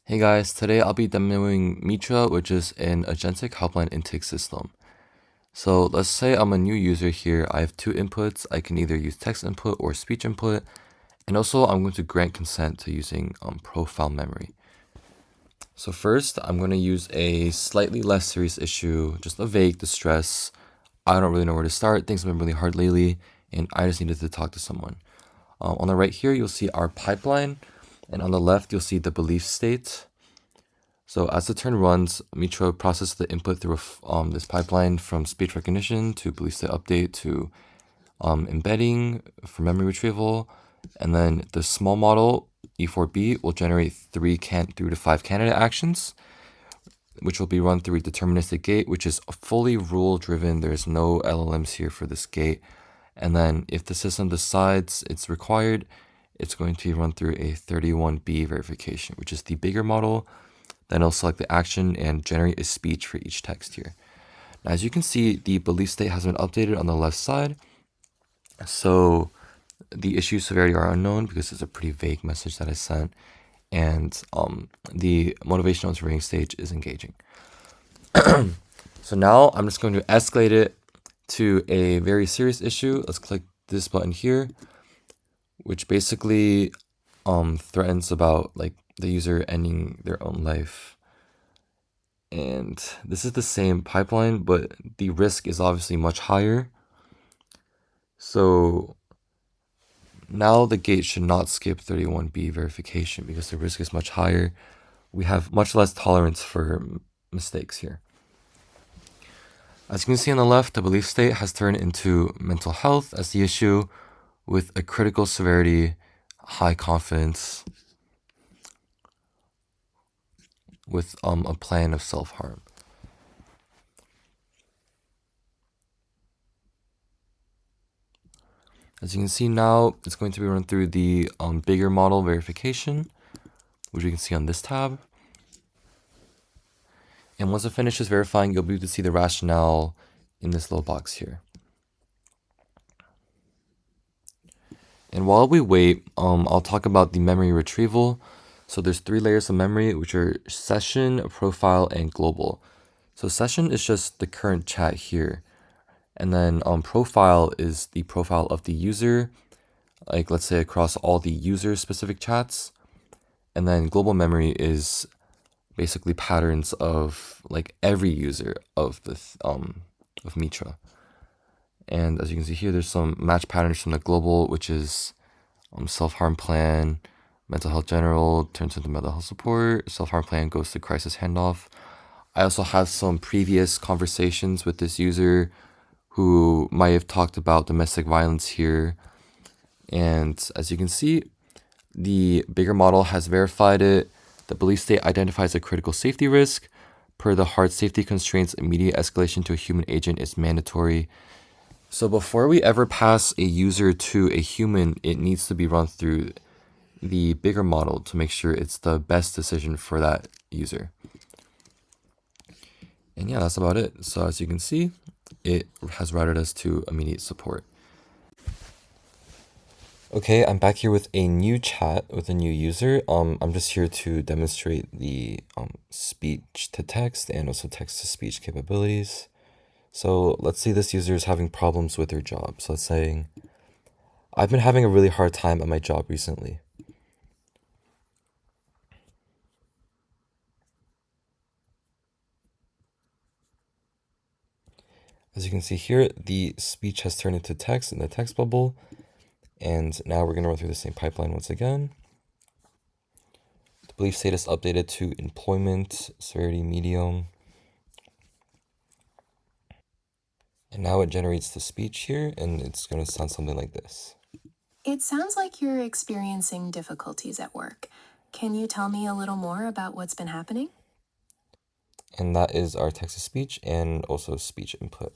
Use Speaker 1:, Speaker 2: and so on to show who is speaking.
Speaker 1: Hey guys, today I'll be demoing Mitra, which is an agentic helpline intake system. So let's say I'm a new user here. I have two inputs. I can either use text input or speech input. And also I'm going to grant consent to using profile memory. So first, I'm going to use a slightly less serious issue, just a vague distress. I don't really know where to start. Things have been really hard lately, and I just needed to talk to someone. On the right here, you'll see our pipeline, and on the left, you'll see the belief state. So as the turn runs, Mitra processes the input through this pipeline from speech recognition to belief state update to embedding for memory retrieval. And then the small model, E4B, will generate 3 to 5 candidate actions, which will be run through a deterministic gate, which is fully rule-driven. There's no LLMs here for this gate. And then if the system decides it's required, it's going to be run through a 31B verification, which is the bigger model. Then it'll select the action and generate a speech for each text here. Now, as you can see, the belief state has been updated on the left side. So the issue severity are unknown because it's a pretty vague message that I sent. And the motivational intervening stage is engaging. So now I'm just going to escalate it to a very serious issue. Let's click this button here, which basically threatens about like the user ending their own life. And this is the same pipeline, but the risk is obviously much higher. So now the gate should not skip 31B verification because the risk is much higher. We have much less tolerance for mistakes here. As you can see on the left, the belief state has turned into mental health as the issue with a critical severity, high confidence, with a plan of self-harm. As you can see now, it's going to be run through the bigger model verification, which you can see on this tab. And once it finishes verifying, you'll be able to see the rationale in this little box here. And while we wait, I'll talk about the memory retrieval. So there's 3 layers of memory, which are session, profile, and global. So session is just the current chat here. And then profile is the profile of the user, like let's say across all the user specific chats. And then global memory is basically patterns of like every user of this of Mitra. And as you can see here, there's some match patterns from the global, which is self-harm plan, mental health general turns into mental health support, self-harm plan goes to crisis handoff. I also have some previous conversations with this user who might have talked about domestic violence here. And as you can see, the bigger model has verified it. The belief state identifies a critical safety risk. Per the hard safety constraints, immediate escalation to a human agent is mandatory. So before we ever pass a user to a human, it needs to be run through the bigger model to make sure it's the best decision for that user. And yeah, that's about it. So as you can see, it has routed us to immediate support. Okay, I'm back here with a new chat with a new user. I'm just here to demonstrate the speech to text and also text to speech capabilities. So let's say this user is having problems with their job. So let's say I've been having a really hard time at my job recently. As you can see here, the speech has turned into text in the text bubble. And now we're going to run through the same pipeline once again. The belief state is updated to employment, severity, medium. And now it generates the speech here, and it's going to sound something like this.
Speaker 2: It sounds like you're experiencing difficulties at work. Can you tell me a little more about what's been happening?
Speaker 1: And that is our text to speech and also speech input.